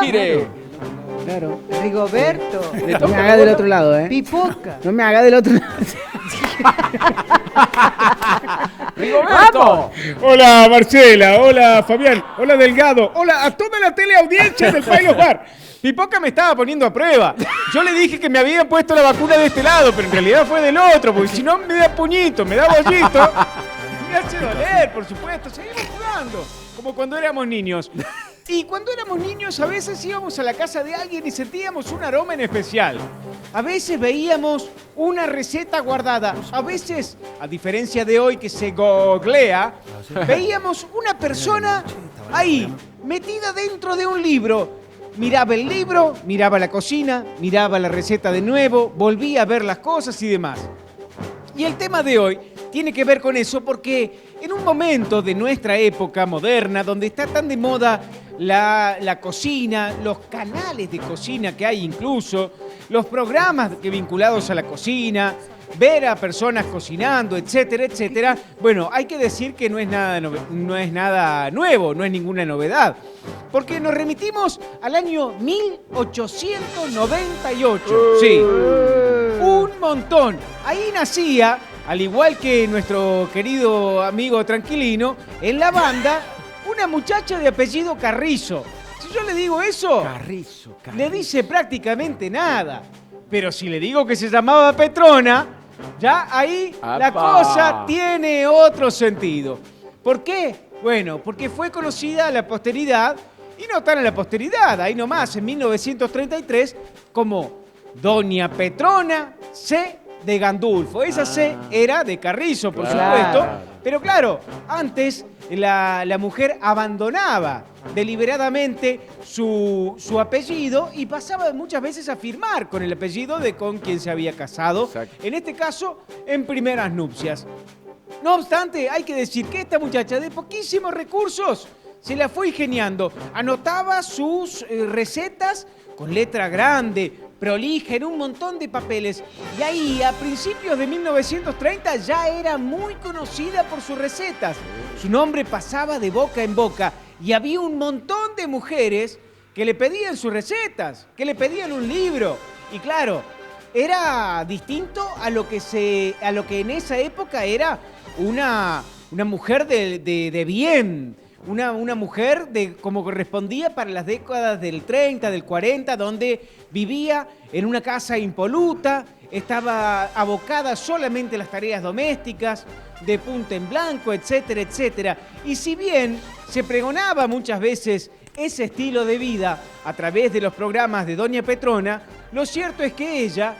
Mire. Claro. Rigoberto. No me haga del otro lado, ¿eh? Pipoca. No me haga del otro lado. ¡Rigoberto! Hola Marcela, hola Fabián, hola Delgado, hola a toda la teleaudiencia del Pailo Bar. Pipoca me estaba poniendo a prueba. Yo le dije que me habían puesto la vacuna de este lado, pero en realidad fue del otro, porque si no me da puñito, me da bollito. Me hace doler, por supuesto. Seguimos jugando, como cuando éramos niños. Y cuando éramos niños a veces íbamos a la casa de alguien y sentíamos un aroma en especial. A veces veíamos una receta guardada. A veces, a diferencia de hoy que se googlea, veíamos una persona ahí, metida dentro de un libro. Miraba el libro, miraba la cocina, miraba la receta de nuevo, volvía a ver las cosas y demás. Y el tema de hoy tiene que ver con eso porque en un momento de nuestra época moderna, donde está tan de moda la cocina, los canales de cocina que hay incluso, los programas vinculados a la cocina, ver a personas cocinando, etcétera, etcétera, bueno, hay que decir que no es nada nuevo, no es ninguna novedad, porque nos remitimos al año 1898, sí, un montón. Ahí nacía, al igual que nuestro querido amigo Tranquilino, en la banda, una muchacha de apellido Carrizo. Si yo le digo eso, Carrizo. le dice prácticamente nada. Pero si le digo que se llamaba Petrona, ya ahí la ¡Apa! cosa tiene otro sentido. ¿Por qué? Bueno, porque fue conocida a la posteridad, y no tan a la posteridad, ahí nomás, en 1933, como Doña Petrona C. de Gandulfo. Esa C era de Carrizo, por supuesto. Pero claro, antes la mujer abandonaba deliberadamente su apellido y pasaba muchas veces a firmar con el apellido de con quien se había casado. Exacto. En este caso, en primeras nupcias. No obstante, hay que decir que esta muchacha de poquísimos recursos se la fue ingeniando. Anotaba sus recetas con letra grande, prolija, en un montón de papeles. Y ahí, a principios de 1930, ya era muy conocida por sus recetas. Su nombre pasaba de boca en boca y había un montón de mujeres que le pedían sus recetas, que le pedían un libro. Y claro, era distinto a lo que en esa época era una mujer de bien. Una mujer como correspondía para las décadas del 30, del 40, donde vivía en una casa impoluta, estaba abocada solamente a las tareas domésticas, de punta en blanco, etcétera, etcétera. Y si bien se pregonaba muchas veces ese estilo de vida a través de los programas de Doña Petrona, lo cierto es que ella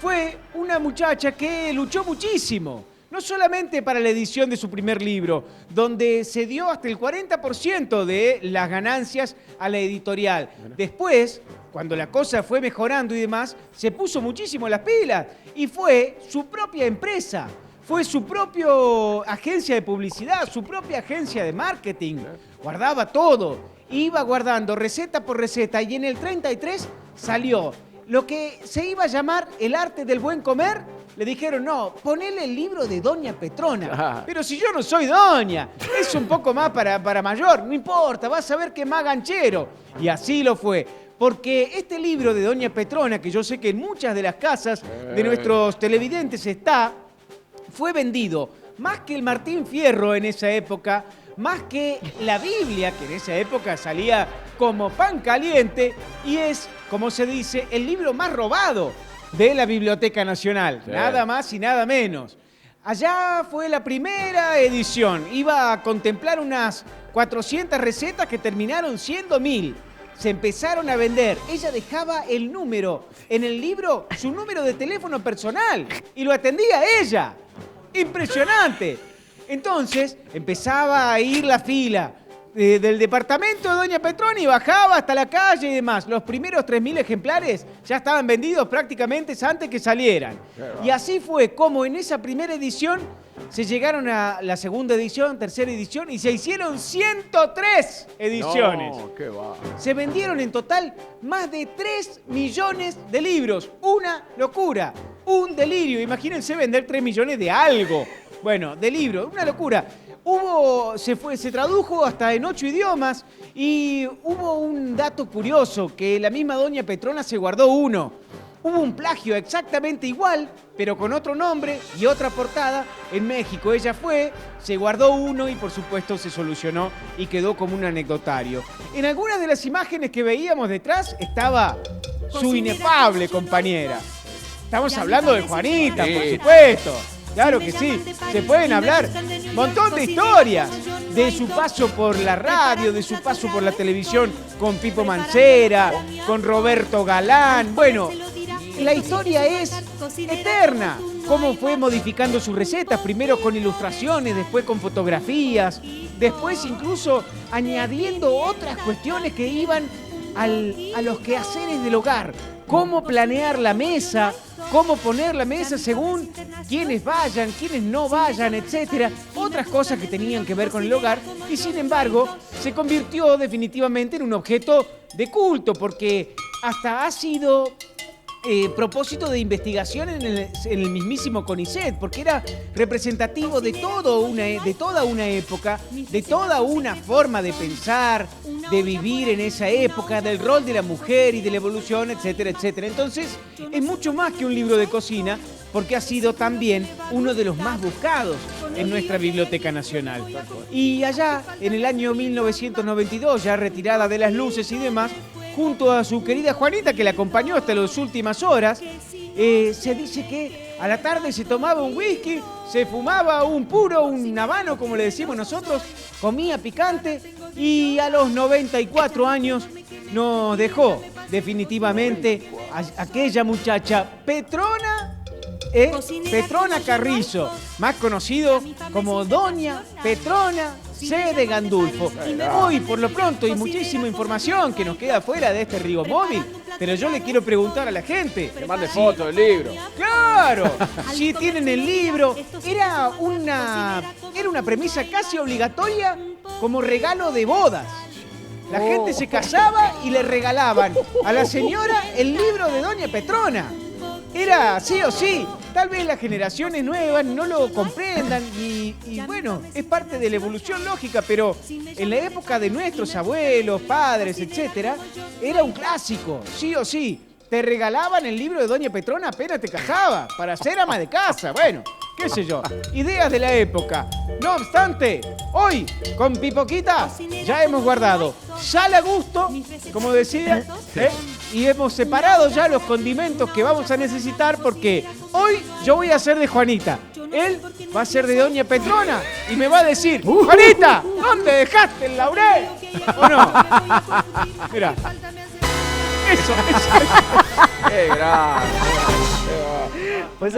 fue una muchacha que luchó muchísimo. No solamente para la edición de su primer libro, donde se dio hasta el 40% de las ganancias a la editorial. Después, cuando la cosa fue mejorando y demás, se puso muchísimo las pilas y fue su propia empresa, fue su propia agencia de publicidad, su propia agencia de marketing. Guardaba todo, iba guardando receta por receta y en el 33 salió lo que se iba a llamar el arte del buen comer. Le dijeron, no, ponele el libro de Doña Petrona. Pero si yo no soy doña, es un poco más para mayor, no importa, vas a ver que es más ganchero. Y así lo fue. Porque este libro de Doña Petrona, que yo sé que en muchas de las casas de nuestros televidentes está, fue vendido más que el Martín Fierro en esa época, más que la Biblia, que en esa época salía como pan caliente, y es, como se dice, el libro más robado de la Biblioteca Nacional, sí. Nada más y nada menos. Allá fue la primera edición, iba a contemplar unas 400 recetas que terminaron siendo 1000. Se empezaron a vender, ella dejaba el número en el libro, su número de teléfono personal, y lo atendía ella. Impresionante. Entonces empezaba a ir la fila del departamento de Doña Petrona y bajaba hasta la calle y demás. Los primeros 3.000 ejemplares ya estaban vendidos prácticamente antes que salieran. Y así fue como en esa primera edición se llegaron a la segunda edición, tercera edición y se hicieron 103 ediciones. No, qué va. Se vendieron en total más de 3 millones de libros. Una locura, un delirio. Imagínense vender 3 millones de algo. Bueno, de libros, una locura. Se tradujo hasta en 8 idiomas y hubo un dato curioso, que la misma doña Petrona se guardó uno. Hubo un plagio exactamente igual, pero con otro nombre y otra portada en México. Ella fue, se guardó uno y por supuesto se solucionó y quedó como un anecdotario. En algunas de las imágenes que veíamos detrás estaba su inefable compañera. Estamos hablando de Juanita, por supuesto. Claro que sí, se pueden hablar un montón de historias de su paso por la radio, de su paso por la televisión con Pipo Mancera, con Roberto Galán. Bueno, la historia es eterna. Cómo fue modificando sus recetas, primero con ilustraciones, después con fotografías, después incluso añadiendo otras cuestiones que iban a los quehaceres del hogar. Cómo planear la mesa, cómo poner la mesa según quiénes vayan, quiénes no vayan, etcétera. Otras cosas que tenían que ver con el hogar y sin embargo se convirtió definitivamente en un objeto de culto porque hasta ha sido propósito de investigación en el mismísimo CONICET, porque era representativo de toda una época, de toda una forma de pensar, de vivir en esa época, del rol de la mujer y de la evolución, etcétera, etcétera. Entonces, es mucho más que un libro de cocina, porque ha sido también uno de los más buscados en nuestra Biblioteca Nacional. Y allá, en el año 1992, ya retirada de las luces y demás, junto a su querida Juanita, que la acompañó hasta las últimas horas, se dice que a la tarde se tomaba un whisky, se fumaba un puro, un habano, como le decimos nosotros, comía picante y a los 94 años nos dejó definitivamente aquella muchacha Petrona Carrizo, más conocido como Doña Petrona C. de Gandulfo. Hoy, por lo pronto, hay muchísima información que nos queda fuera de este Rigo Móvil, pero yo le quiero preguntar a la gente. Que mande fotos del libro. ¡Claro! Si tienen el libro, era una premisa casi obligatoria como regalo de bodas. La gente se casaba y le regalaban a la señora el libro de Doña Petrona. Era sí o sí. Tal vez las generaciones nuevas no lo comprendan y bueno, es parte de la evolución lógica, pero en la época de nuestros abuelos, padres, etcétera, era un clásico, sí o sí. Te regalaban el libro de Doña Petrona apenas te casabas, para ser ama de casa, bueno, qué sé yo, ideas de la época. No obstante, hoy, con Pipoquita, ya hemos guardado sal a gusto, como decía, y hemos separado ya los condimentos que vamos a necesitar porque hoy yo voy a ser de Juanita. Él va a ser de Doña Petrona y me va a decir, Juanita, ¿dónde dejaste el laurel? ¿O no? Mira. Eso. ¡Qué grande! Pues,